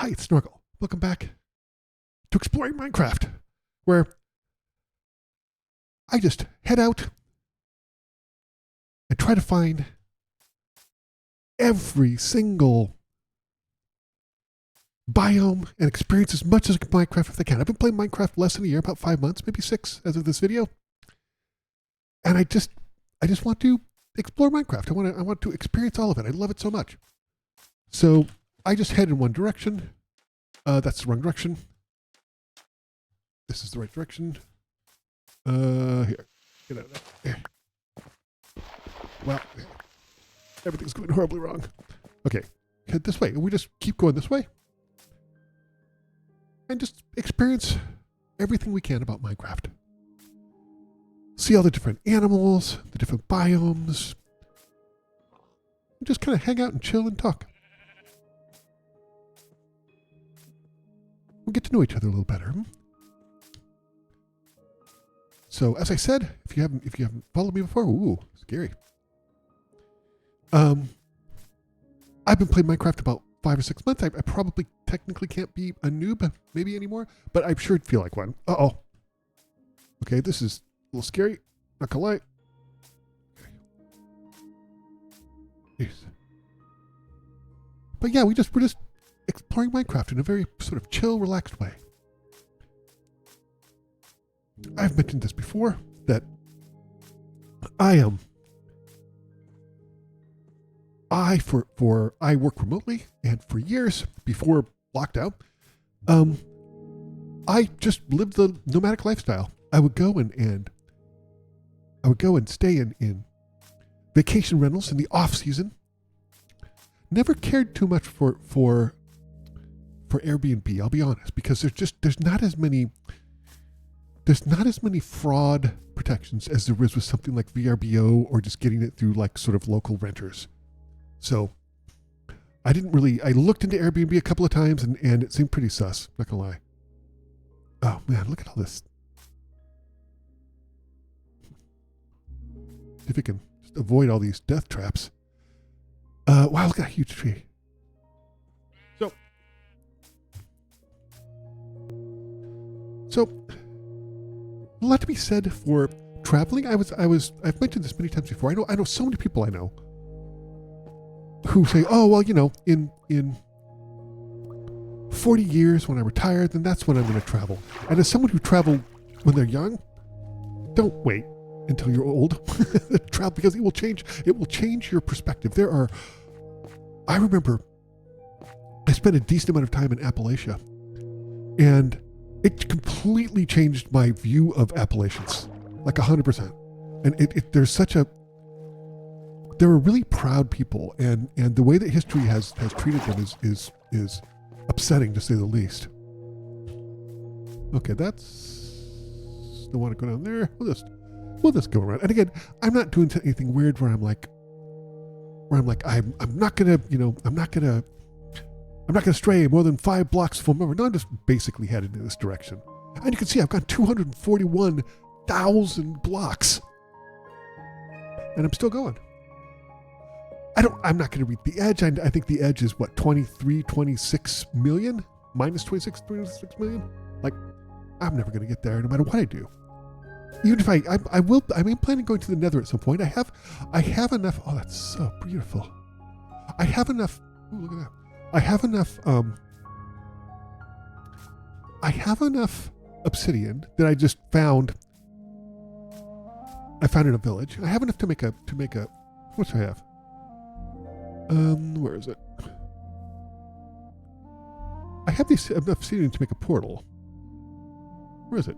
Hi, it's Snorgle. Welcome back to Exploring Minecraft, where I just head out and try to find every single biome and experience as much as Minecraft if I can. I've been playing Minecraft less than a year, about 5 months, maybe 6 as of this video. And I just want to explore Minecraft. I want to experience all of it. I love it so much. So I just head in one direction. That's the wrong direction. This is the right direction. Here. Get out of there. Well, everything's going horribly wrong. Okay, head this way. And we just keep going this way. And just experience everything we can about Minecraft. See all the different animals, the different biomes. And just kind of hang out and chill and talk. We'll get to know each other a little better. So, as I said, if you haven't followed me before, ooh, scary. I've been playing Minecraft about 5 or 6 months. I probably technically can't be a noob, maybe anymore, but I'm sure I'd feel like one. Uh-oh. Okay, this is a little scary. Not gonna lie. Okay. Yes. But yeah, we're just exploring Minecraft in a very sort of chill, relaxed way. I've mentioned this before, that I work remotely, and for years before lockdown, I just lived the nomadic lifestyle. I would go and stay in vacation rentals in the off season. Never cared too much for Airbnb, I'll be honest, because there's not as many fraud protections as there is with something like VRBO or just getting it through like sort of local renters. So I looked into Airbnb a couple of times and it seemed pretty sus, not gonna lie. Oh man, look at all this. If you can just avoid all these death traps. Wow, look at that huge tree. So a lot to be said for traveling. I've mentioned this many times before. I know so many people I know who say, oh, well, in 40 years when I retire, then that's when I'm going to travel. And as someone who traveled when they're young, don't wait until you're old. Travel, because it will change your perspective. I remember I spent a decent amount of time in Appalachia, and it completely changed my view of Appalachians, like 100%. And there are really proud people, and the way that history has treated them is upsetting, to say the least. Okay, don't want to go down there. We'll just go around. And again, I'm not doing anything weird where I'm not gonna stray more than 5 blocks from over. No, I'm just basically headed in this direction. And you can see I've got 241,000 blocks. And I'm still going. I'm not gonna reach the edge. I think the edge is what, 26 million? Minus 26 million? Like, I'm never gonna get there no matter what I do. Even if I'm planning on going to the Nether at some point. I have enough. Oh, that's so beautiful. I have enough. Ooh, look at that. I have enough obsidian that I just found. I found in a village. I have enough to make a. What do I have? Where is it? I have enough obsidian to make a portal. Where is it?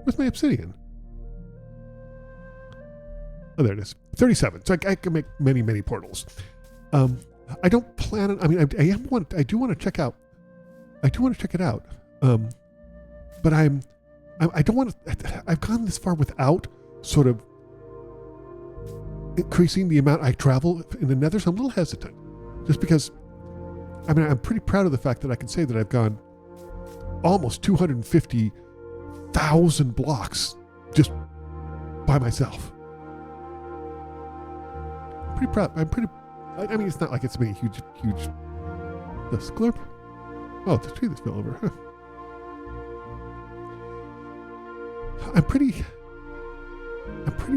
Where's my obsidian? Oh, there it is. 37. So I can make many, many portals. I don't plan on. I mean, I do want to check out. I do want to check it out. But I don't want to. I've gone this far without sort of increasing the amount I travel in the Nether, so I'm a little hesitant. Just because, I mean, I'm pretty proud of the fact that I can say that I've gone almost 250,000 blocks just by myself. Pretty proud. I mean, it's not like it's been a huge. The sklurp. Oh, the tree that fell over. Huh. I'm pretty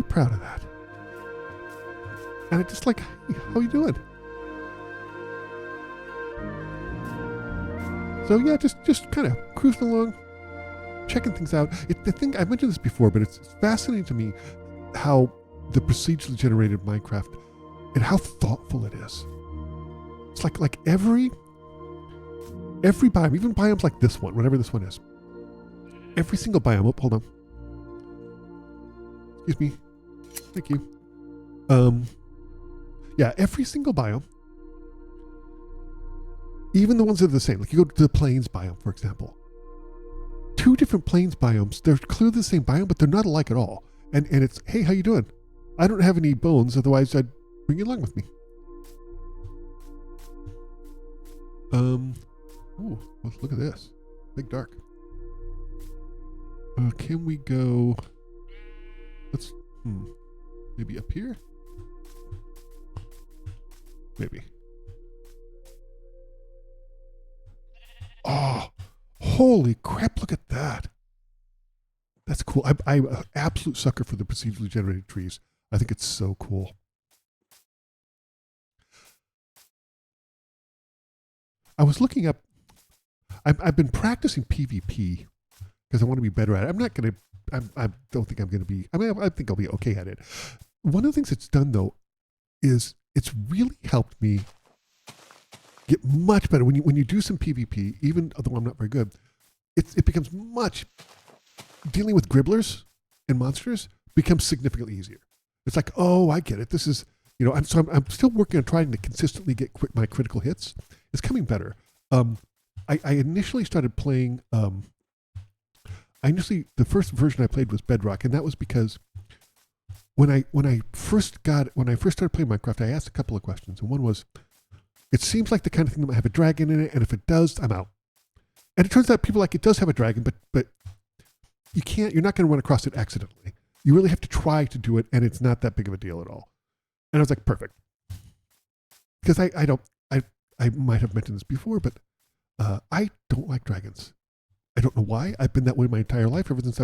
proud of that. And I just like, hey, how you doing? So yeah, just kind of cruising along, checking things out. The thing, I mentioned this before, but it's fascinating to me how the procedurally generated Minecraft and how thoughtful it is. It's like every biome, even biomes like this one, whatever this one is, every single biome. Oh, hold on. Excuse me. Thank you. Yeah, every single biome, even the ones that are the same, like you go to the plains biome, for example. 2 different plains biomes, they're clearly the same biome, but they're not alike at all. And it's, hey, how you doing? I don't have any bones, otherwise I'd bring you along with me. Ooh, let's look at this. Big dark. Can we go, let's, maybe up here? Maybe. Oh, holy crap, look at that. That's cool. I'm an absolute sucker for the procedurally generated trees. I think it's so cool. I was looking up, I've been practicing PvP because I want to be better at it. I'm not going to, I don't think I'm going to be, I think I'll be okay at it. One of the things it's done though is it's really helped me get much better. When you do some PvP, even though I'm not very good, it becomes much, dealing with gribblers and monsters becomes significantly easier. It's like, oh, I get it. This is, you know, I'm still working on trying to consistently get my critical hits. It's coming better. I initially started playing, the first version I played was Bedrock, and that was because when I first started playing Minecraft, I asked a couple of questions, and one was, it seems like the kind of thing that might have a dragon in it, and if it does, I'm out. And it turns out people like it does have a dragon, but you're not going to run across it accidentally. You really have to try to do it, and it's not that big of a deal at all. And I was like, perfect. Because I might have mentioned this before, but I don't like dragons. I don't know why. I've been that way my entire life. Ever since I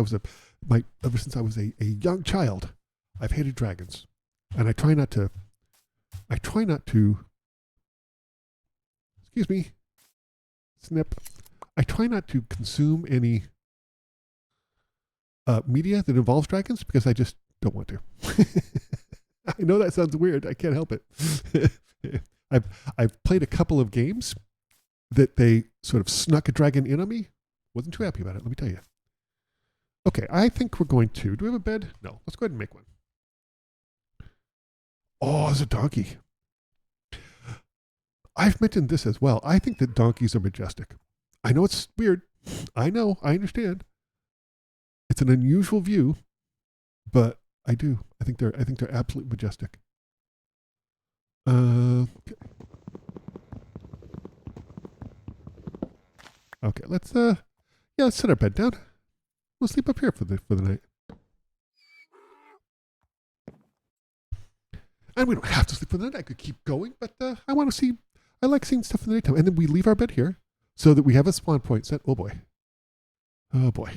was a young child, I've hated dragons, and I try not to. Excuse me. Snip. I try not to consume any media that involves dragons because I just don't want to. I know that sounds weird. I can't help it. I've played a couple of games that they sort of snuck a dragon in on me. Wasn't too happy about it, let me tell you. Okay, I think we're going to. Do we have a bed? No. Let's go ahead and make one. Oh, there's a donkey. I've mentioned this as well. I think that donkeys are majestic. I know it's weird. I know. I understand. It's an unusual view, but I do. I think they're absolutely majestic. Okay, let's set our bed down. We'll sleep up here for the night. And we don't have to sleep for the night. I could keep going, but I want to see. I like seeing stuff in the daytime. And then we leave our bed here so that we have a spawn point set. Oh boy. Oh boy.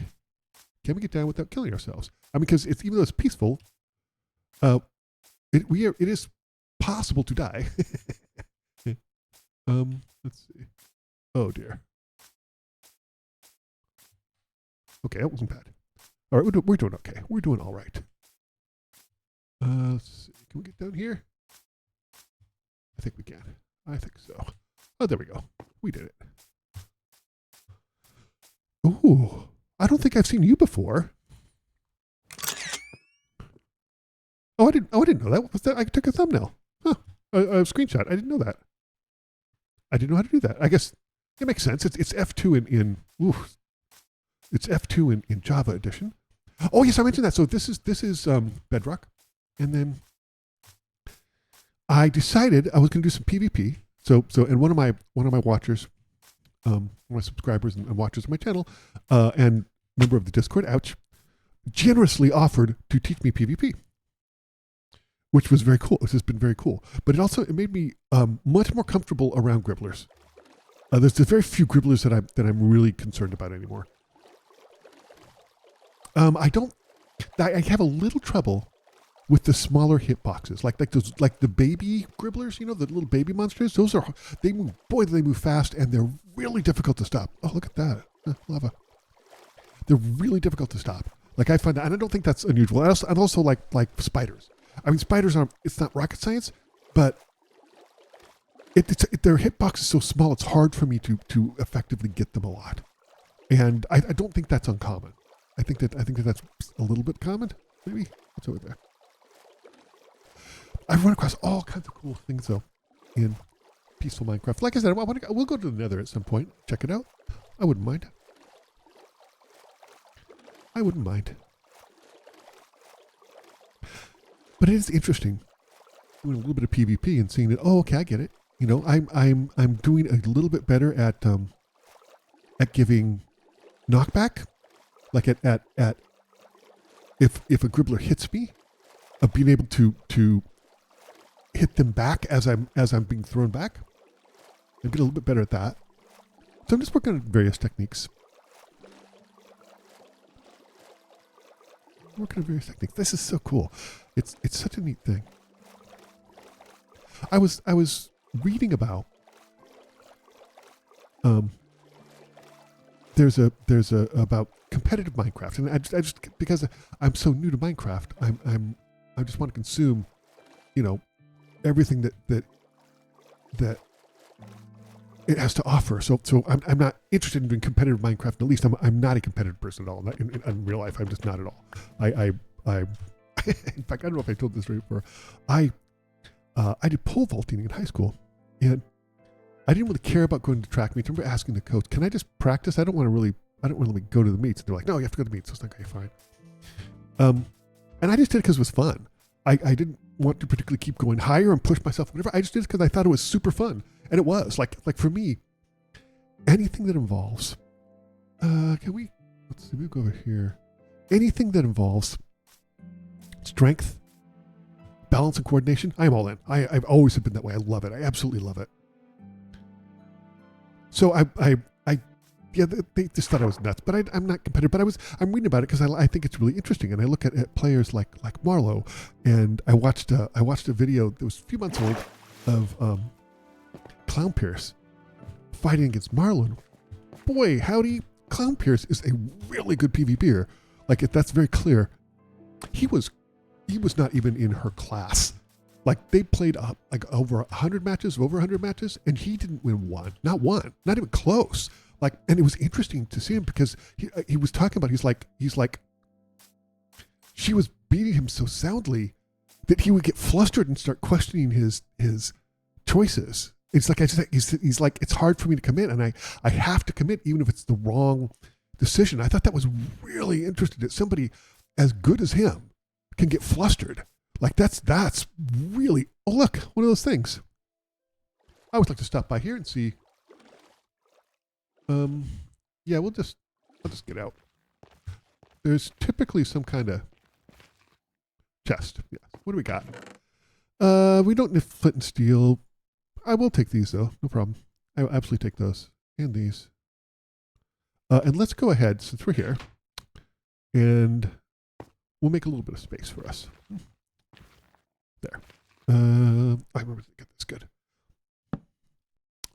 Can we get down without killing ourselves? I mean, because even though it's peaceful, it is possible to die. Let's see. Oh dear. Okay, that wasn't bad. All right, we're doing okay. We're doing all right. Let's see. Can we get down here? I think we can. I think so. Oh, there we go. We did it. Ooh, I don't think I've seen you before. Oh, I didn't know that. What was that? I took a thumbnail. Huh. A screenshot. I didn't know that. I didn't know how to do that. I guess it makes sense. It's F2 it's F2 in Java edition. Oh yes, I mentioned that. So this is Bedrock, and then I decided I was going to do some PvP. So and one of my watchers, one of my subscribers and watchers of my channel, and member of the Discord, generously offered to teach me PvP, which was very cool. It has been very cool. But it made me much more comfortable around gribblers. There's very few gribblers that I'm really concerned about anymore. I have a little trouble with the smaller hitboxes, like the baby gribblers, you know, the little baby monsters. They move fast, and they're really difficult to stop. Oh, look at that, lava. They're really difficult to stop. Like I find that, and I don't think that's unusual. And also like spiders. I mean, spiders aren't. It's not rocket science, but their hitbox is so small. It's hard for me to effectively get them a lot, and I don't think that's uncommon. I think that's a little bit common. Maybe what's over there. I've run across all kinds of cool things though in peaceful Minecraft. Like I said, we'll go to the Nether at some point. Check it out. I wouldn't mind. But it is interesting doing a little bit of PvP and seeing that. Oh, okay, I get it. You know, I'm doing a little bit better at giving knockback. Like at if a gribbler hits me, of being able to hit them back as I'm being thrown back. I get a little bit better at that. So I'm just working on various techniques. This is so cool. It's such a neat thing. I was reading about there's a about competitive Minecraft, and I just because I'm so new to Minecraft, I just want to consume, you know, everything that it has to offer. So I'm not interested in doing competitive Minecraft. At least I'm not a competitive person at all. In real life, I'm just not at all. I in fact, I don't know if I told this story before. I did pole vaulting in high school, and I didn't really care about going to track meets. I remember asking the coach, "Can I just practice? I don't want to really go to the meets." And they're like, "No, you have to go to the meets." So it's like, "Okay, fine." And I just did it because it was fun. I didn't want to particularly keep going higher and push myself, whatever. I just did it because I thought it was super fun. And it was like for me, anything that involves, let's see, we'll go over here. Anything that involves strength, balance, and coordination, I'm all in. I've always been that way. I love it. I absolutely love it. So yeah, they just thought I was nuts, but I'm not competitive. But I'm reading about it because I think it's really interesting, and I look at players like Marlowe, and I watched a video that was a few months old of Clown Pierce fighting against Marlon. Boy, howdy, Clown Pierce is a really good PvPer. Like that's very clear. He was not even in her class. Like they played like over 100 matches, and he didn't win one, not even close. Like, and it was interesting to see him because he was talking about, he's like, she was beating him so soundly that he would get flustered and start questioning his choices. It's like, he's like, it's hard for me to commit, and I have to commit even if it's the wrong decision. I thought that was really interesting that somebody as good as him can get flustered. Like that's really, oh look, one of those things. I would like to stop by here and see. Yeah, I'll just get out. There's typically some kind of chest. Yes. What do we got? We don't need flint and steel. I will take these though, no problem. I will absolutely take those and these. And let's go ahead since we're here, and we'll make a little bit of space for us. There. I remember to get this good.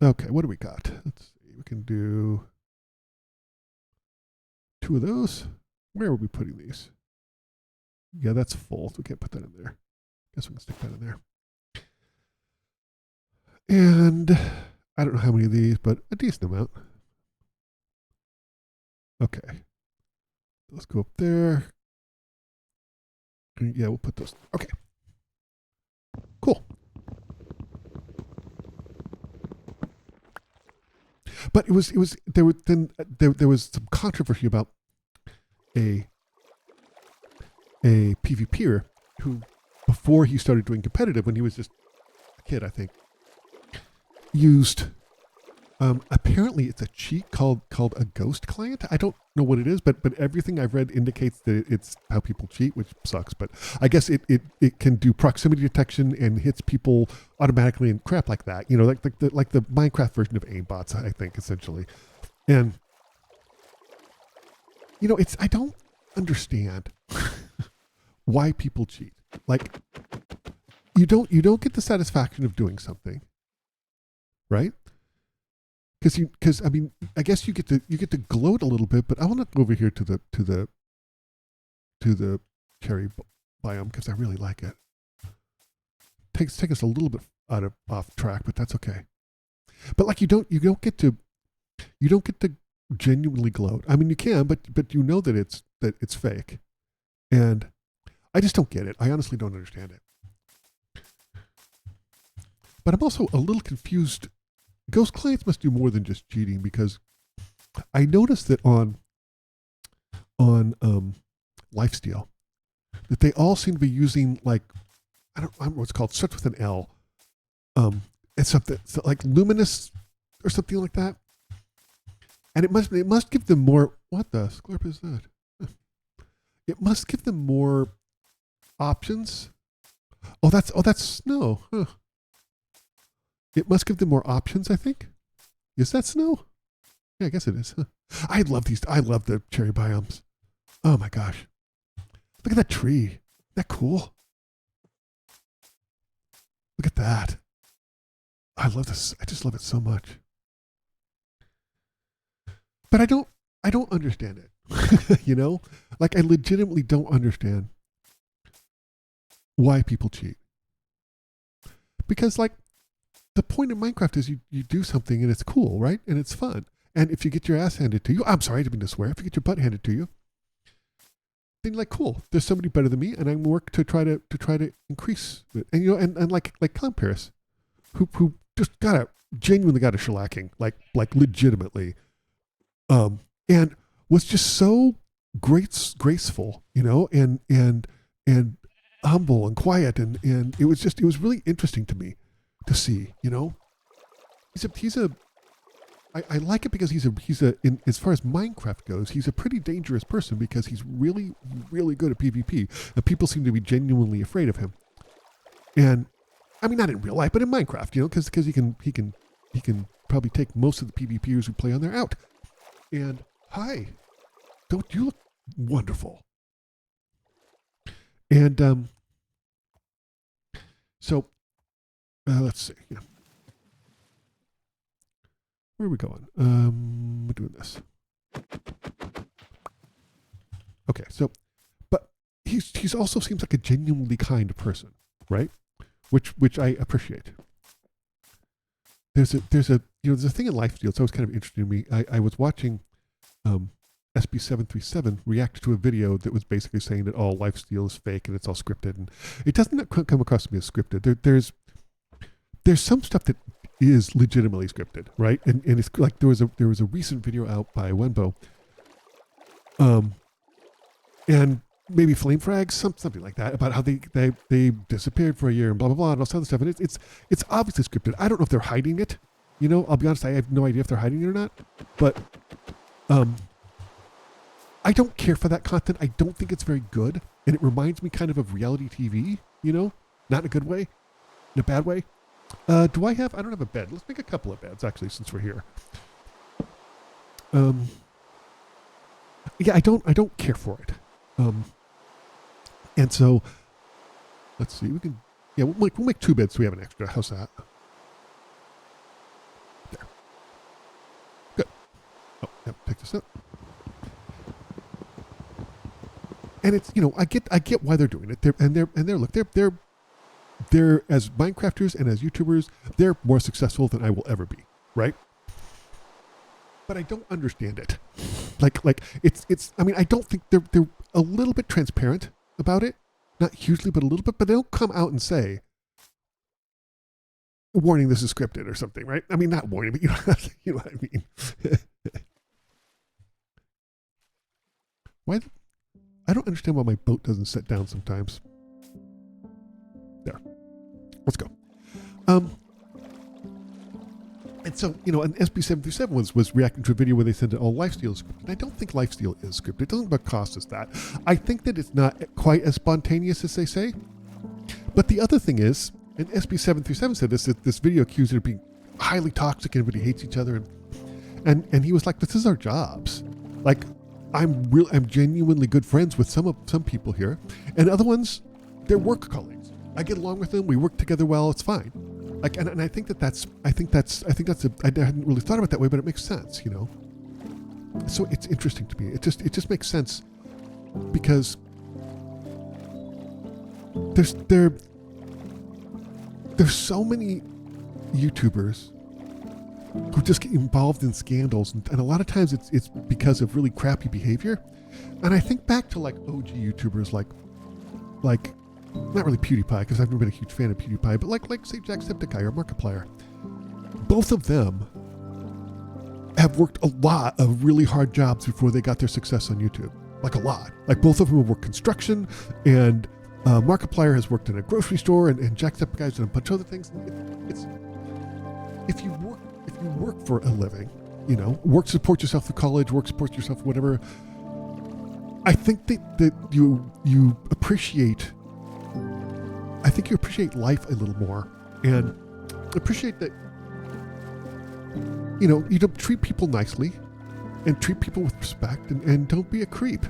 Okay, what do we got? Let's see. We can do 2 of those. Where are we putting these? Yeah, that's full, so we can't put that in there. Guess we can stick that in there. And I don't know how many of these, but a decent amount. Okay. Let's go up there. Yeah, we'll put those. Okay. Cool. But there was some controversy about a PvPer who, before he started doing competitive, when he was just a kid, I think, used Apparently it's a cheat called a ghost client. I don't know what it is, but everything I've read indicates that it's how people cheat, which sucks. But I guess it can do proximity detection and hits people automatically and crap like that. Like the Minecraft version of aimbots, I think, essentially. And I don't understand why people cheat. Like you don't get the satisfaction of doing something, right? Because I mean, I guess you get to gloat a little bit, but I want to go over here to the cherry biome because I really like it. Take us a little bit off track, but that's okay. But like you don't get to genuinely gloat. I mean, you can, but you know that it's fake, and I just don't get it. I honestly don't understand it. But I'm also a little confused. Ghost clients must do more than just cheating, because I noticed that on Lifesteal that they all seem to be using, like, I don't know what it's called, starts with an L. It's something like Luminous or something like that. And it must give them more. What the scorp is that? It must give them more options. Oh, that's snow. Huh. It must give them more options, I think. Is that snow? Yeah, I guess it is. Huh. I love these. I love the cherry biomes. Oh my gosh. Look at that tree. Isn't that cool? Look at that. I love this. I just love it so much. But I don't understand it. Like I legitimately don't understand why people cheat. Because like the point of Minecraft is you do something and it's cool, right? And it's fun. And if you get your ass handed to you, I'm sorry, I didn't mean to swear. If you get your butt handed to you, then you're like, cool, there's somebody better than me, and I work to try to increase it. And and like Clown Paris, who just genuinely got a shellacking, like legitimately, and was just so graceful, and humble and quiet, and it was really interesting to me to see, I like it because as far as Minecraft goes, he's a pretty dangerous person because he's really, really good at PvP, and people seem to be genuinely afraid of him. And I mean, not in real life, but in Minecraft, because he can probably take most of the PvPers who play on there out. And hi, don't you look wonderful? And so let's see. Yeah. Where are we going? We're doing this. Okay, so, but he's also seems like a genuinely kind person, right? Which I appreciate. There's a thing in Lifesteal. It's always kind of interesting to me. I was watching SB737 react to a video that was basically saying that all Lifesteal is fake and it's all scripted, and it doesn't come across to me as scripted. There's some stuff that is legitimately scripted, right? And it's like there was a recent video out by Wenbo, and maybe Flame Frags, something like that, about how they disappeared for a year and blah blah blah and all this other stuff. And it's obviously scripted. I don't know if they're hiding it. I'll be honest, I have no idea if they're hiding it or not. But I don't care for that content. I don't think it's very good, and it reminds me kind of reality TV. Not in a good way, in a bad way. I don't have a bed. Let's make a couple of beds, actually, since we're here. Yeah, I don't care for it. And so, let's see, we'll make 2 beds so we have an extra. How's that? There. Good. Oh, yeah, pick this up. And it's, I get why they're doing it. They're as Minecrafters and as YouTubers, they're more successful than I will ever be, right? But I don't understand it. Like it's. I mean, I don't think they're a little bit transparent about it, not hugely, but a little bit. But they don't come out and say, "Warning, this is scripted" or something, right? I mean, not warning, but you know what I mean. Why? I don't understand why my boat doesn't set down sometimes. There. Let's go. And so, and SB737 was reacting to a video where they said that, oh, lifesteal is scripted. And I don't think lifesteal is scripted. It doesn't cost us that. I think that it's not quite as spontaneous as they say. But the other thing is, and SB737 said this, that this video accused it of being highly toxic and everybody hates each other. And he was like, this is our jobs. Like, I'm genuinely good friends with some people here. And other ones, they're work colleagues. I get along with them. We work together well. It's fine. Like, and I think that's I hadn't really thought about it that way, but it makes sense, So it's interesting to me. It just makes sense because there's so many YouTubers who just get involved in scandals, and a lot of times it's because of really crappy behavior. And I think back to like OG YouTubers like not really PewDiePie, because I've never been a huge fan of PewDiePie, but like say Jacksepticeye or Markiplier. Both of them have worked a lot of really hard jobs before they got their success on YouTube. Like a lot. Like both of them have worked construction, and Markiplier has worked in a grocery store, and Jacksepticeye's done a bunch of other things. It's if you work for a living, work to support yourself through college, work to support yourself whatever. I think that you appreciate. I think you appreciate life a little more, and appreciate that, you don't treat people nicely and treat people with respect, and don't be a creep,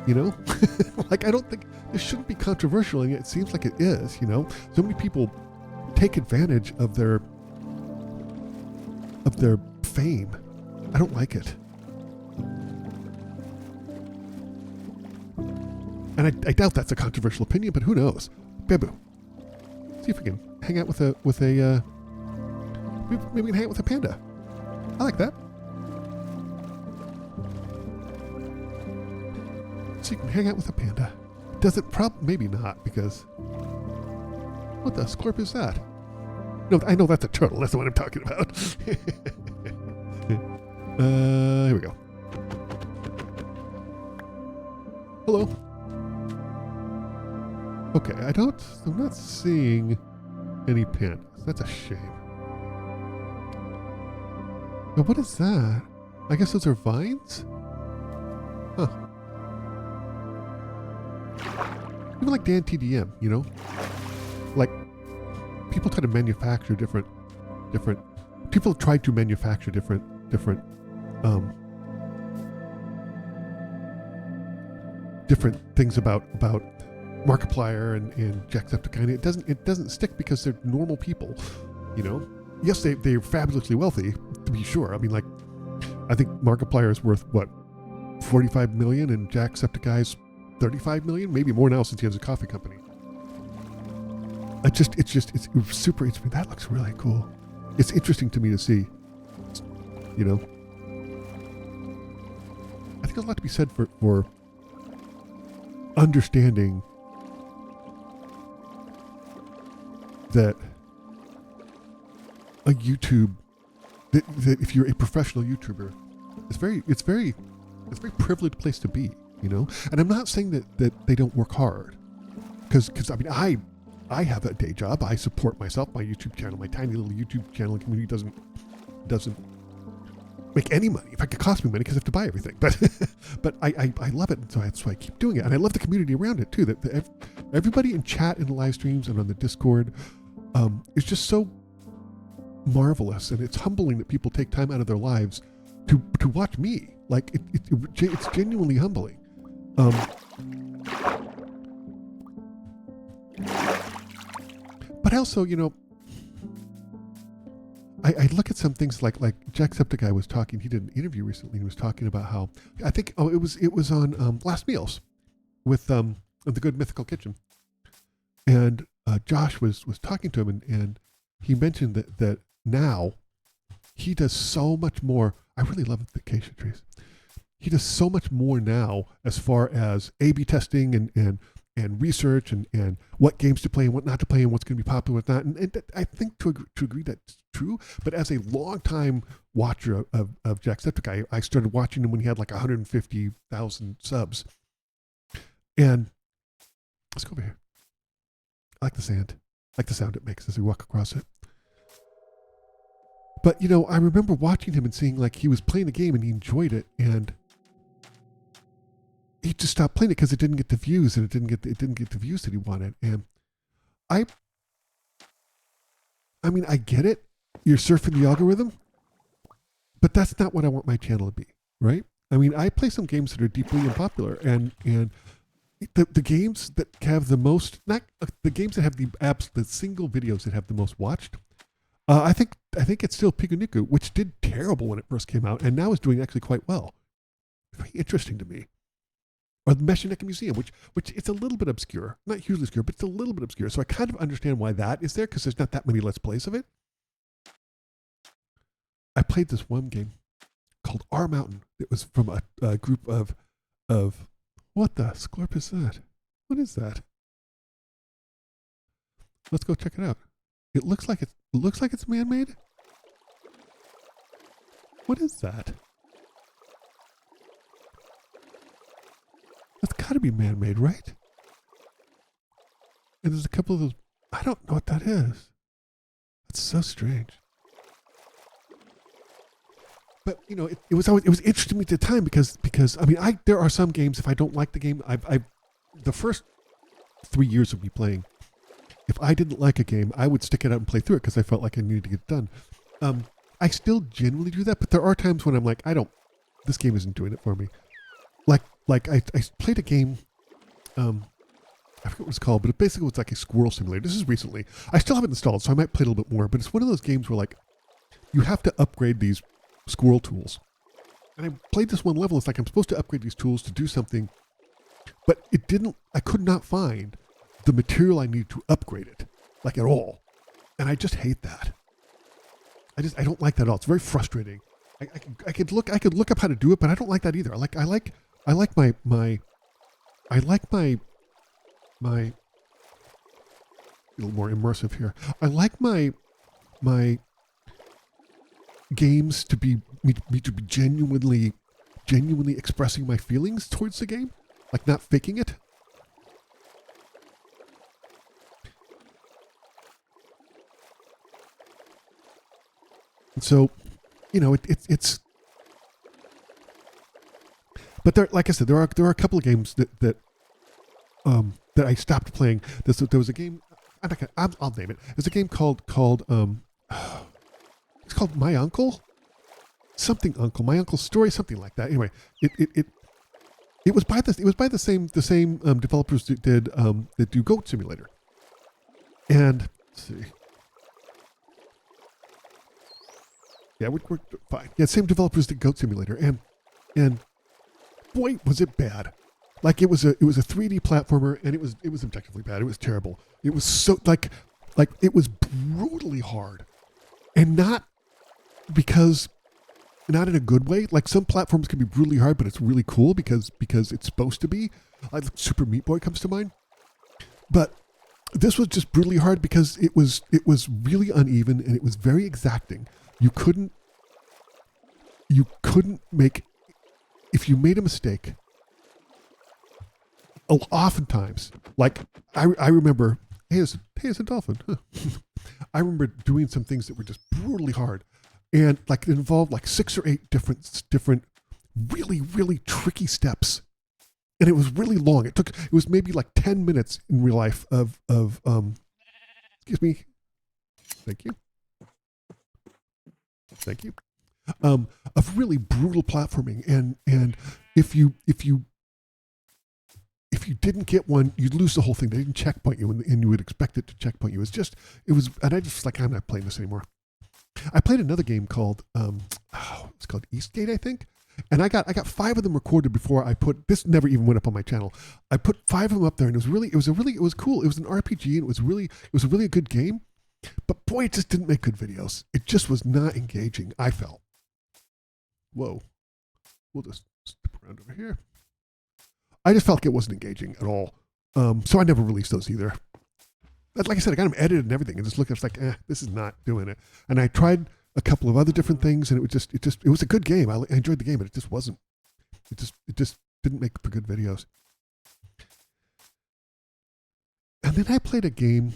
Like, I don't think this shouldn't be controversial, and it seems like it is, So many people take advantage of their fame. I don't like it. And I doubt that's a controversial opinion, but who knows? Babu. See if we can hang out with a maybe we can hang out with a panda. I like that. So you can hang out with a panda. Does it maybe not, because what the scorp is that? No, I know that's a turtle. That's the one I'm talking about. Here we go. Hello. Okay, I'm not seeing any pandas. That's a shame. Now, what is that? I guess those are vines? Huh. Even like Dan TDM, Like, people try to manufacture different people try to manufacture different things about Markiplier and Jacksepticeye. It doesn't stick because they're normal people, Yes, they're fabulously wealthy, to be sure. I mean, like, I think Markiplier is worth what, 45 million, and Jacksepticeye's 35 million, maybe more now since he has a coffee company. It's super interesting. That looks really cool. It's interesting to me to see, I think there's a lot to be said for understanding that a YouTube, that if you're a professional YouTuber, it's a very privileged place to be, And I'm not saying that they don't work hard, because I mean, I have a day job. I support myself, my YouTube channel, my tiny little YouTube channel community doesn't make any money. In fact, it costs me money because I have to buy everything. But I love it, and so that's why I keep doing it. And I love the community around it too. That everybody in chat in the live streams and on the Discord is just so marvelous, and it's humbling that people take time out of their lives to watch me. Like, it's genuinely humbling. But also, I look at some things like Jacksepticeye was talking. He did an interview recently. He was talking about how, I think, it was on Last Meals with the Good Mythical Kitchen, and Josh was talking to him, and he mentioned that now he does so much more. I really love the acacia trees. He does so much more now as far as A/B testing and research and what games to play and what not to play and what's going to be popular with that. And I think to agree that's true. But as a longtime watcher of Jacksepticeye, I started watching him when he had like 150,000 subs. And let's go over here. I like the sand. I like the sound it makes as we walk across it. But, you know, I remember watching him and seeing like he was playing the game and he enjoyed it, and he just stopped playing it because it didn't get the views, and it didn't get the views that he wanted. And I mean, I get it. You're surfing the algorithm, but that's not what I want my channel to be, right? I mean, I play some games that are deeply unpopular, and the games that have the most, not the games that have the single videos that have the most watched. I think it's still Piguniku, which did terrible when it first came out, and now is doing actually quite well. Very interesting to me. Or the Meshineka Museum, which it's a little bit obscure, not hugely obscure, but it's a little bit obscure. So I kind of understand why that is there, because there's not that many Let's Plays of it. I played this one game called R Mountain. It was from a group of what the scorp is that? What is that? Let's go check it out. It looks like it's man-made. What is that? That's got to be man-made, right? And there's a couple of those. I don't know what that is. That's so strange. But you know, it was interesting to me at the time because I mean, there are some games, if I don't like the game, the first 3 years of me playing, if I didn't like a game, I would stick it out and play through it because I felt like I needed to get it done. I still generally do that, but there are times when I'm like, this game isn't doing it for me. Like I played a game, I forget what it's called, but it basically was like a squirrel simulator. This is recently. I still have it installed, so I might play a little bit more, but it's one of those games where like, you have to upgrade these squirrel tools. And I played this one level, it's like I'm supposed to upgrade these tools to do something, but I could not find the material I need to upgrade it, like at all. And I just hate that. I don't like that at all. It's very frustrating. I could look up how to do it, but I don't like that either. I like my a little more immersive here. I like my games to be me to be genuinely expressing my feelings towards the game, like not faking it. And so, you know, it's. But there, like I said, there are a couple of games that I stopped playing. There was a game. I'll name it. There's a game called it's called My Uncle, something Uncle, My Uncle's Story, something like that. Anyway, it was by the same developers that do Goat Simulator. And let's see. Yeah, we're fine. Yeah, same developers did Goat Simulator, and boy, was it bad. Like it was a 3D platformer, and it was objectively bad. It was terrible. It was so like it was brutally hard, and not in a good way. Like some platforms can be brutally hard, but it's really cool because it's supposed to be. Like Super Meat Boy comes to mind, but this was just brutally hard because it was really uneven and it was very exacting. You couldn't make, if you made a mistake, oftentimes, like I remember, hey, it's a dolphin. Huh. I remember doing some things that were just brutally hard, and like it involved like 6 or 8 different really, really tricky steps. And it was really long. It was maybe like 10 minutes in real life of excuse me. Thank you. Of really brutal platforming. And if you didn't get one, you'd lose the whole thing. They didn't checkpoint you, and you would expect it to checkpoint you. And I just like, I'm not playing this anymore. I played another game called it's called Eastgate, I think. And I got 5 of them recorded before I put this. Never even went up on my channel. I put 5 of them up there, and it was cool. It was an RPG, and it was a really good game. But boy, it just didn't make good videos. It just was not engaging, I felt. Whoa. We'll just step around over here. I just felt like it wasn't engaging at all. So I never released those either. But like I said, I got them edited and everything, and just looked, I was like, this is not doing it. And I tried a couple of other different things, and it was a good game. I enjoyed the game, but it just wasn't. It just didn't make for good videos. And then I played a game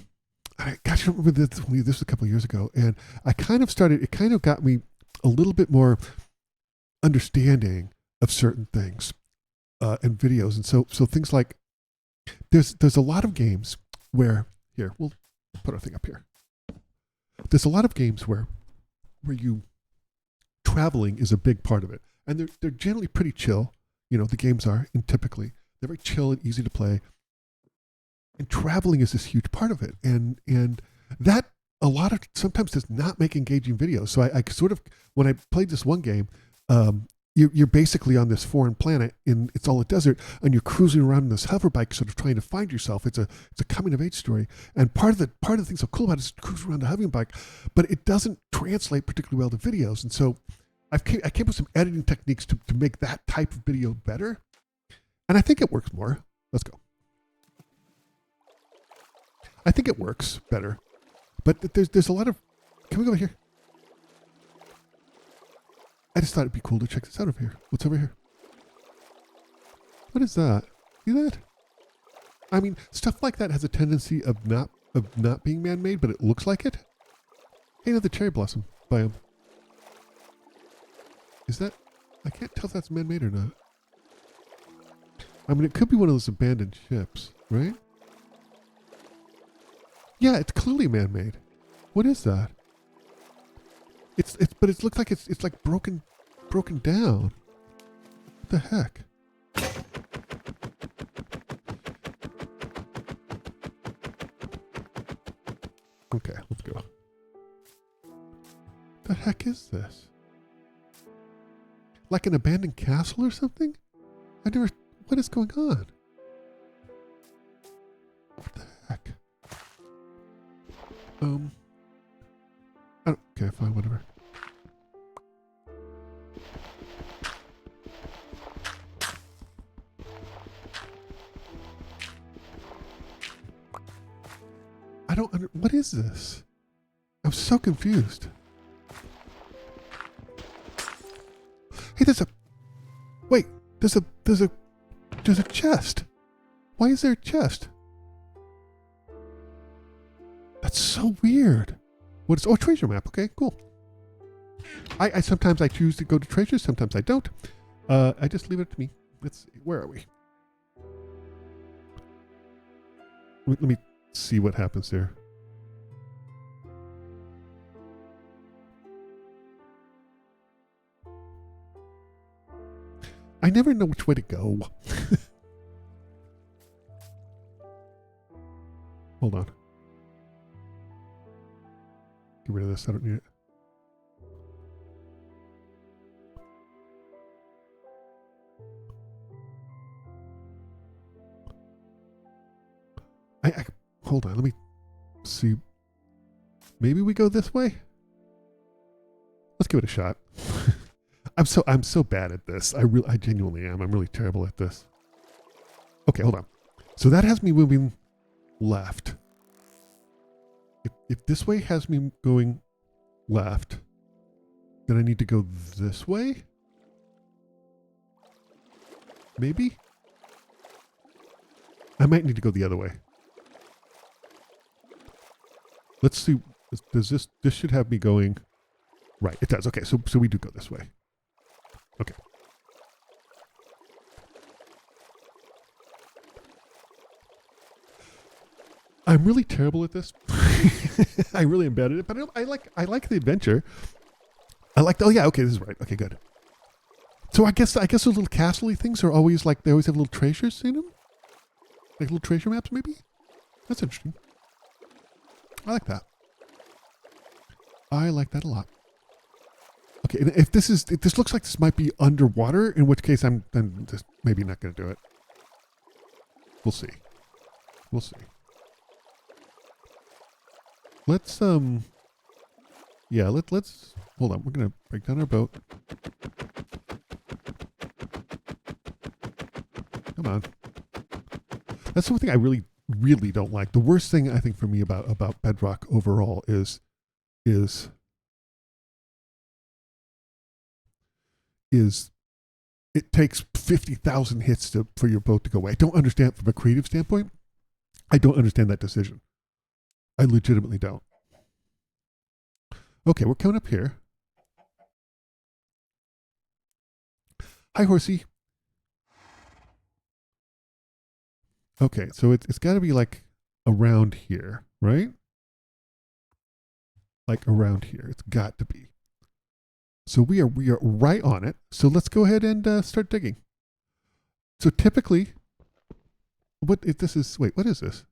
gosh, I remember this was a couple of years ago, and it kind of got me a little bit more understanding of certain things and videos. And so things like, there's a lot of games where, here, we'll put our thing up here. There's a lot of games where you, traveling is a big part of it. And they're generally pretty chill. The games are, and typically they're very chill and easy to play. And traveling is this huge part of it. And that sometimes does not make engaging videos. So I sort of, when I played this one game, you're basically on this foreign planet, and it's all a desert, and you're cruising around in this hover bike, sort of trying to find yourself. It's a coming of age story, and part of the thing so cool about it is cruising around the hover bike, but it doesn't translate particularly well to videos. And so I came up with some editing techniques to make that type of video better, and I think it works more. Let's go. I think it works better, but there's a lot of. Can we go over here? I just thought it'd be cool to check this out over here. What's over here? What is that? See that? I mean, stuff like that has a tendency of not being man-made, but it looks like it. Hey, another cherry blossom biome. Is that? I can't tell if that's man-made or not. I mean, it could be one of those abandoned ships, right? Yeah, it's clearly man-made. What is that? But it looks like it's like broken down. What the heck? Okay, let's go. The heck is this? Like an abandoned castle or something? What is going on? What the heck? Okay, fine, whatever. What is this? I'm so confused. Hey, there's a chest. Why is there a chest? That's so weird. A treasure map. Okay, cool. I sometimes I choose to go to treasures, sometimes I don't. I just leave it to me. Where are we? Let me see what happens there. I never know which way to go. Hold on. Get rid of this. I don't need it. Hold on. Let me see. Maybe we go this way. Let's give it a shot. I'm so bad at this. I genuinely am. I'm really terrible at this. Okay, hold on. So that has me moving left. If this way has me going left, then I need to go this way? Maybe? I might need to go the other way. Let's see. Does this should have me going right. It does. Okay, so we do go this way. Okay. I'm really terrible at this. I really am bad at it, but I like the adventure. Oh yeah, okay, this is right. Okay, good. So I guess those little castle-y things are always like, they always have little treasures in them? Like little treasure maps, maybe? That's interesting. I like that. I like that a lot. Okay, and if this looks like this might be underwater, in which case I'm just maybe not going to do it. We'll see. We'll see. Let's yeah, let's hold on. We're going to break down our boat. Come on. That's something I really, really don't like. The worst thing I think for me about Bedrock overall is it takes 50,000 hits for your boat to go away. I don't understand from a creative standpoint. I don't understand that decision. I legitimately don't. Okay, we're coming up here. Hi, horsey. Okay, so it's got to be like around here, right? Like around here. It's got to be. So we are right on it. So let's go ahead and start digging. So typically, what if this is? Wait, what is this?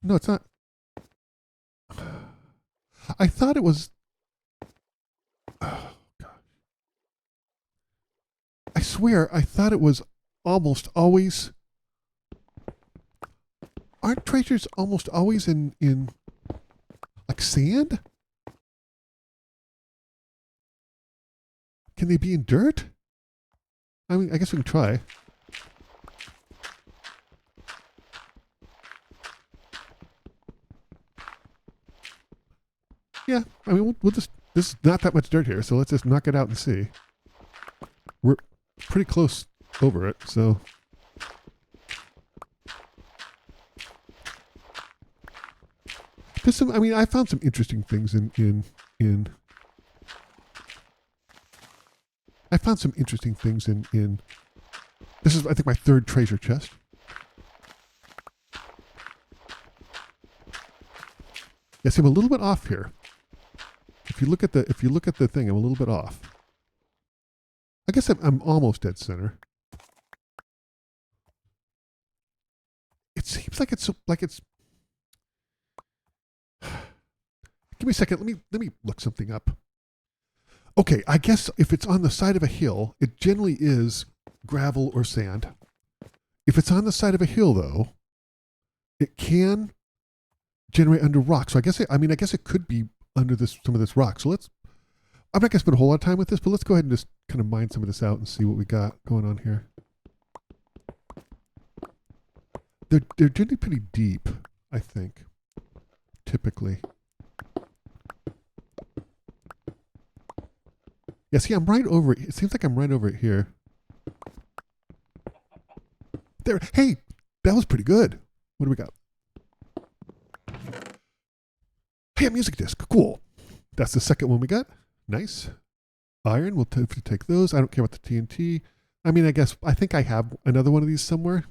No, it's not. I thought it was. Oh God! I swear, I thought it was almost always. Aren't treasures almost always in like sand? Can they be in dirt? I mean, I guess we can try. Yeah, I mean, we'll just. There's not that much dirt here, so let's just knock it out and see. We're pretty close over it, so. There's some. I mean, I found some interesting things in. I found some interesting things in. This is, I think, my third treasure chest. Yes, I'm a little bit off here. If you look at the thing, I'm a little bit off. I guess I'm almost dead center. It seems like it's Give me a second. Let me look something up. Okay, I guess if it's on the side of a hill, it generally is gravel or sand. If it's on the side of a hill, though, it can generate under rock. So I guess it could be under some of this rock. So I'm not going to spend a whole lot of time with this, but let's go ahead and just kind of mine some of this out and see what we got going on here. They're generally pretty deep, I think, typically. Yeah, see, I'm right over it. It seems like I'm right over it here. There. Hey, that was pretty good. What do we got? Hey, a music disc. Cool. That's the second one we got. Nice. Iron. We'll take those. I don't care about the TNT. I mean, I think I have another one of these somewhere.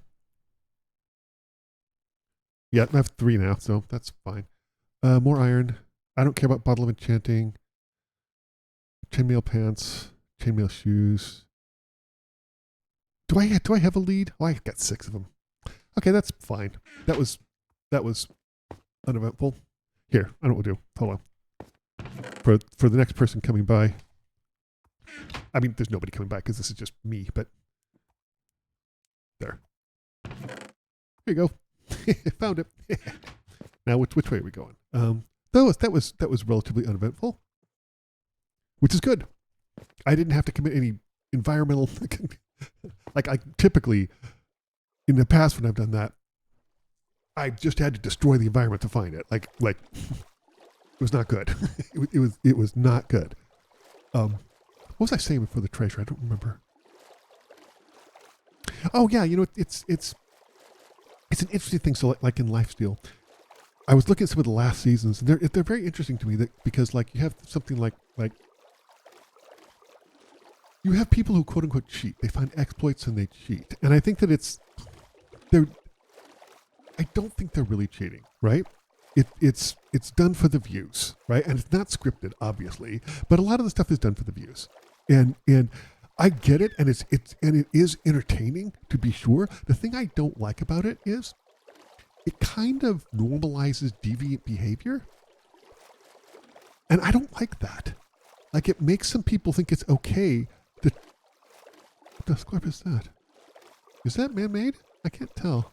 Yeah, I have 3 now, so that's fine. More iron. I don't care about bottle of enchanting. Chainmail pants. Chainmail shoes. Do I have a lead? Oh, I got 6 of them. Okay, that's fine. That was uneventful. Here, I know what we'll do. Hold on. For the next person coming by. I mean, there's nobody coming by because this is just me, but there. Here you go. Found it. Now, which way are we going? That was relatively uneventful, which is good. I didn't have to commit any environmental. Like I typically, in the past when I've done that, I just had to destroy the environment to find it. Like it was not good. it was not good. What was I saying before the treasure? I don't remember. Oh yeah, it's an interesting thing. So like in Lifesteal, I was looking at some of the last seasons, and they're very interesting to me because like you have something like you have people who quote unquote cheat. They find exploits and they cheat, and I think that I don't think they're really cheating, right? It's done for the views, right? And it's not scripted, obviously, but a lot of the stuff is done for the views, and I get it, and it is entertaining to be sure. The thing I don't like about it is it kind of normalizes deviant behavior, and I don't like that. Like it makes some people think it's okay to. What the square is that? Is that man-made? I can't tell.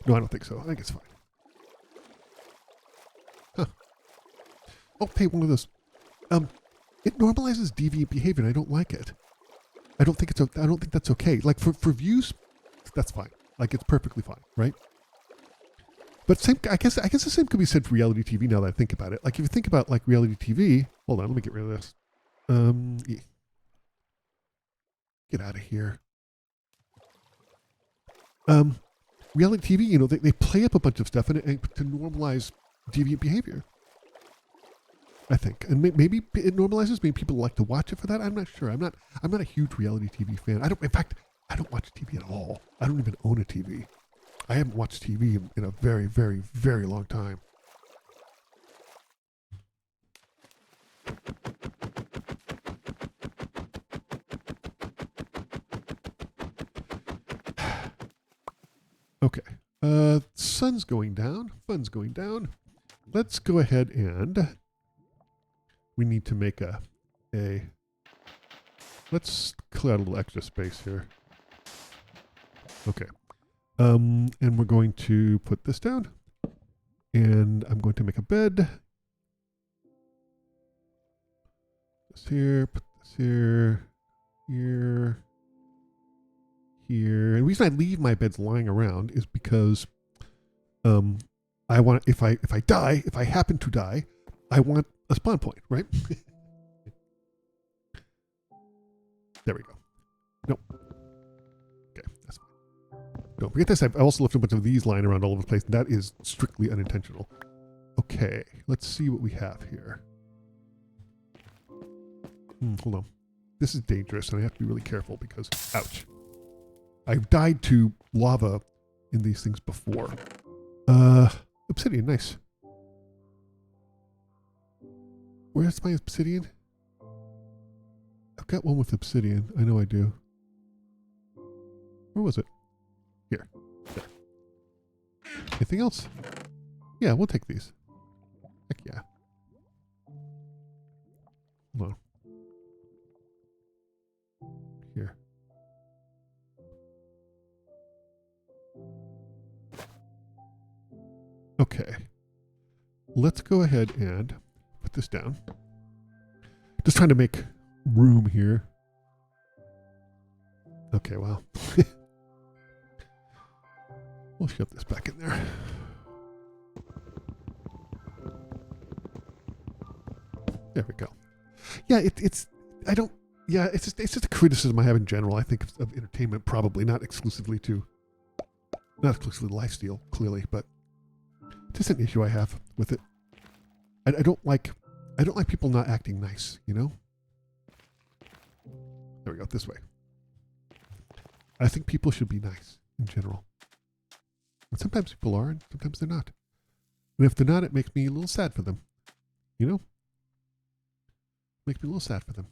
No, I don't think so. I think it's fine. Huh. Oh, hey, one of those. It normalizes deviant behavior, and I don't like it. I don't think that's okay. Like for views, that's fine. Like it's perfectly fine, right? But I guess the same could be said for reality TV. Now that I think about it, like if you think about like reality TV, hold on, let me get rid of this. Yeah. Get out of here. reality TV, you know, they play up a bunch of stuff and to normalize deviant behavior. I think, and maybe it normalizes. Maybe people like to watch it for that. I'm not sure. I'm not a huge reality TV fan. In fact, I don't watch TV at all. I don't even own a TV. I haven't watched TV in a very, very, very long time. Okay. Sun's going down. Fun's going down. Let's go ahead and we need to make let's clear out a little extra space here. Okay. And we're going to put this down. And I'm going to make a bed. This here, put this here, here, here. And the reason I leave my beds lying around is because I want, if I happen to die, I want a spawn point, right? There we go. Nope. Okay, that's fine. Don't forget this. I've also left a bunch of these lying around all over the place. That is strictly unintentional. Okay, let's see what we have here. Hold on. This is dangerous, and I have to be really careful because, ouch. I've died to lava in these things before. Obsidian, nice. Where's my obsidian? I've got one with obsidian. I know I do. Where was it? Here. There. Anything else? Yeah, we'll take these. Heck yeah. Hold on. Here. Okay. Let's go ahead and put this down. Just trying to make room here. Okay, well. We'll shove this back in there. There we go. Yeah, it's just a criticism I have in general. I think of entertainment, probably not exclusively lifestyle, clearly, but just an issue I have with it. I don't like people not acting nice, you know? There we go, this way. I think people should be nice in general. And sometimes people are, and sometimes they're not. And if they're not, it makes me a little sad for them. You know? Makes me a little sad for them.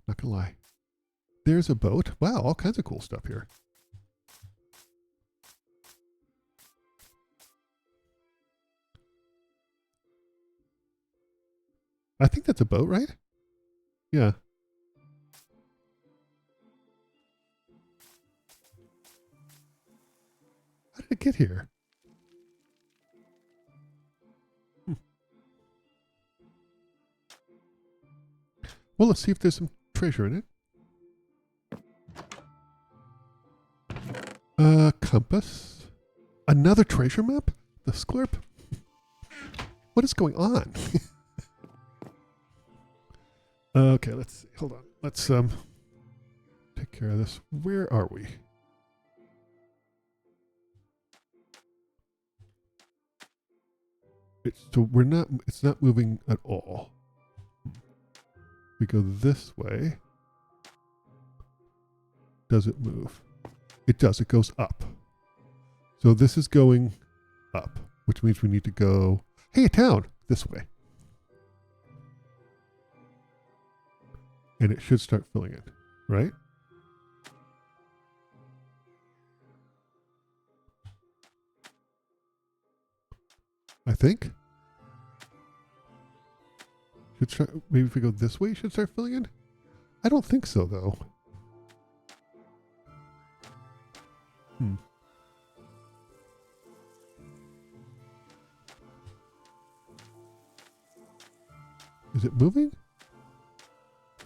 Not gonna lie. There's a boat. Wow, all kinds of cool stuff here. I think that's a boat, right? Yeah. How did it get here? Well, let's see if there's some treasure in it. Compass. Another treasure map? The Sklurp? What is going on? Okay, let's see. Hold on. Let's take care of this. Where are we? It's not moving at all. We go this way. Does it move? It does. It goes up. So this is going up, which means we need to go, hey, a town, this way. And it should start filling in, right? I think. Should start, maybe if we go this way, it should start filling in? I don't think so, though. Is it moving?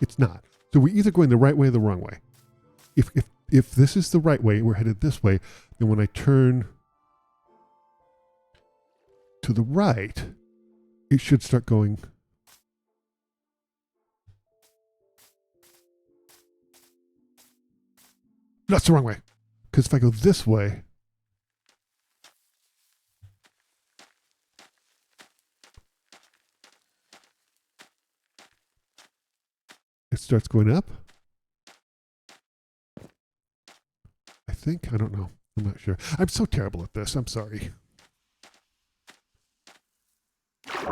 It's not. So we're either going the right way or the wrong way. If this is the right way, we're headed this way, then when I turn to the right, it should start going. That's the wrong way. Because if I go this way, it starts going up. I think. I don't know. I'm not sure. I'm so terrible at this. I'm sorry. Do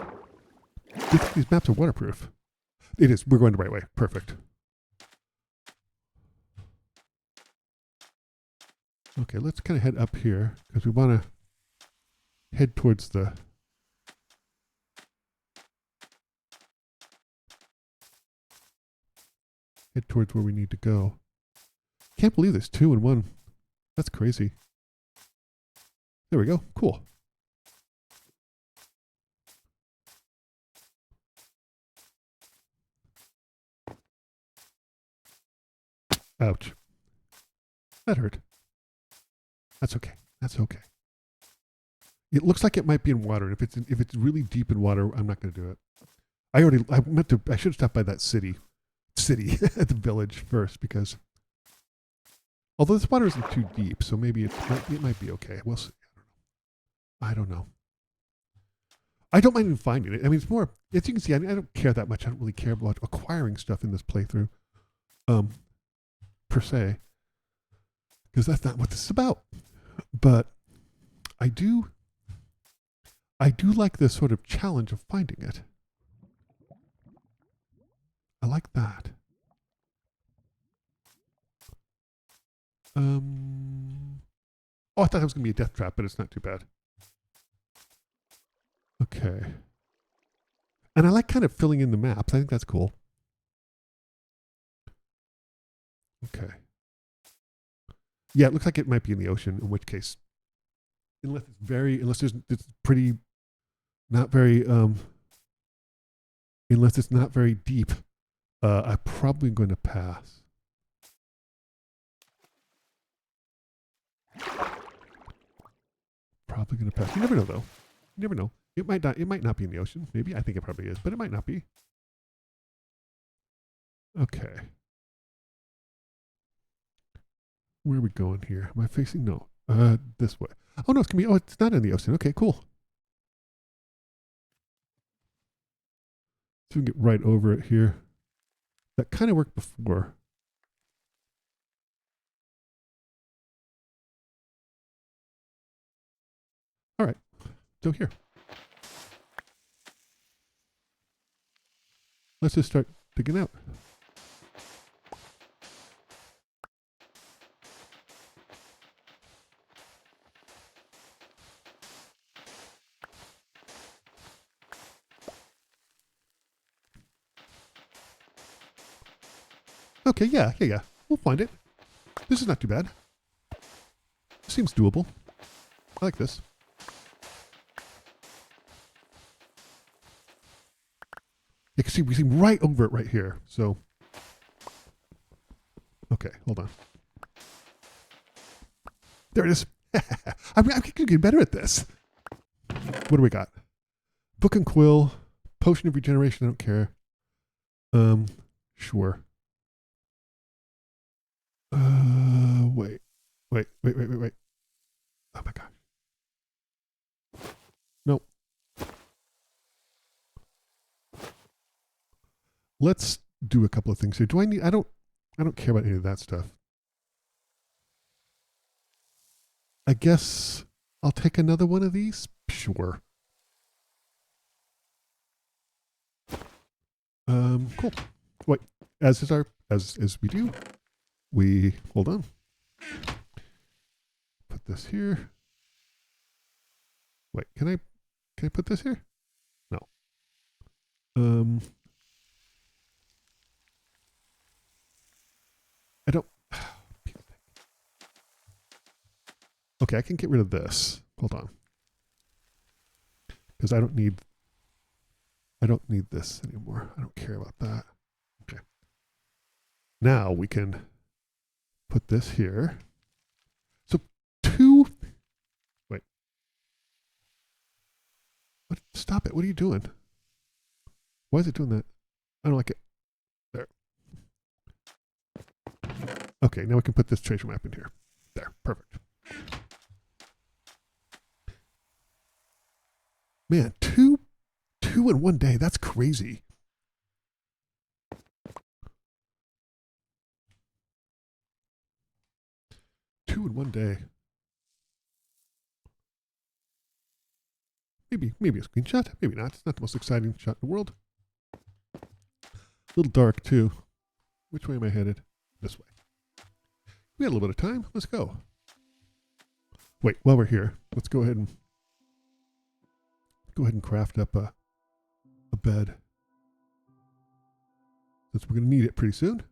you think these maps are waterproof? It is. We're going the right way. Perfect. Okay, let's kind of head up here because we want to head towards the... Head towards where we need to go. Can't believe there's 2 in 1. That's crazy. There we go. Cool. Ouch. That hurt. That's okay. That's okay. It looks like it might be in water. If it's really deep in water, I'm not going to do it. I should have stopped by that city at the village first because although this water isn't too deep, so maybe it might be okay. We'll see. I don't know. I don't mind even finding it. I mean, it's more, as you can see, I don't care that much. I don't really care about acquiring stuff in this playthrough, per se, because that's not what this is about. But I do like this sort of challenge of finding it. I like that. Oh, I thought it was going to be a death trap, but it's not too bad. Okay. And I like kind of filling in the maps. I think that's cool. Okay. Yeah, it looks like it might be in the ocean, in which case, unless it's pretty, not very, unless it's not very deep, I'm probably going to pass. Probably going to pass. You never know, though. You never know. It might not be in the ocean. Maybe. I think it probably is, but it might not be. Okay. Where are we going here? Am I facing? No. This way. Oh, no, it's going to be, oh, it's not in the ocean. Okay, cool. So we can get right over it here. That kind of worked before. All right. So here. Let's just start digging out. Okay, yeah. We'll find it. This is not too bad. Seems doable. I like this. You can see we seem right over it right here. So, okay, hold on. There it is. I'm getting better at this. What do we got? Book and quill, potion of regeneration. I don't care. Sure. Wait. Oh my gosh. Nope. Let's do a couple of things here. Do I need, I don't care about any of that stuff. I guess I'll take another one of these. Sure. Cool. Wait, as we do, we, hold on. Put this here. Wait, can I put this here? No. I don't. Okay, I can get rid of this. Hold on. Because I don't need this anymore. I don't care about that. Okay. Now we can put this here. So wait. What? Stop it. What are you doing? Why is it doing that? I don't like it. There. Okay, now we can put this treasure map in here. There, perfect. Man, two in one day. That's crazy. Two in one day. Maybe a screenshot. Maybe not. It's not the most exciting shot in the world. A little dark too. Which way am I headed? This way. We had a little bit of time. Let's go. Wait, while we're here, let's go ahead and craft up a bed. Since we're going to need it pretty soon.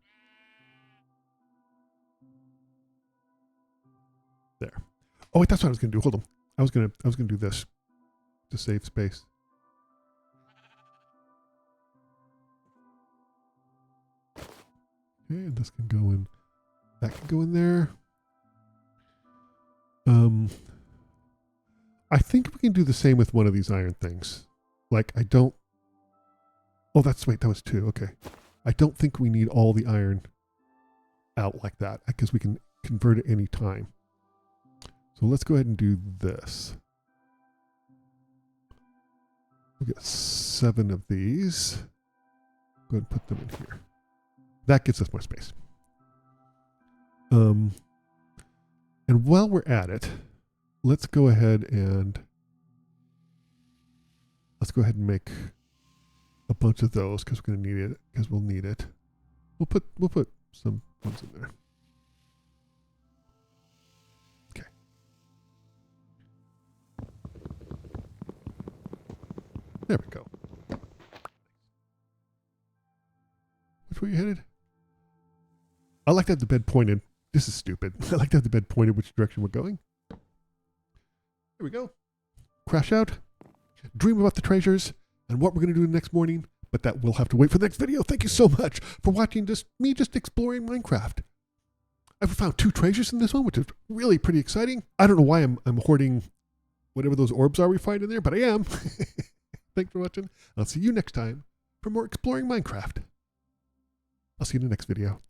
There. Oh wait, that's what I was going to do. Hold on. I was going to do this to save space. Okay, and this can go in. That can go in there. I think we can do the same with one of these iron things. Like I don't. Oh, wait, that was 2. Okay. I don't think we need all the iron out like that because we can convert it any time. So let's go ahead and do this. We'll get 7 of these. Go ahead and put them in here. That gives us more space. And while we're at it, let's go ahead and make a bunch of those because we're going to need it. Because we'll need it. We'll put some ones in there. Okay. There we go. Which way you headed? I like to have the bed pointed. This is stupid. I like to have the bed pointed which direction we're going. There we go. Crash out. Dream about the treasures and what we're going to do the next morning. But that will have to wait for the next video. Thank you so much for watching me just exploring Minecraft. I've found 2 treasures in this one, which is really pretty exciting. I don't know why I'm hoarding whatever those orbs are we find in there, but I am. Thanks for watching. I'll see you next time for more exploring Minecraft. I'll see you in the next video.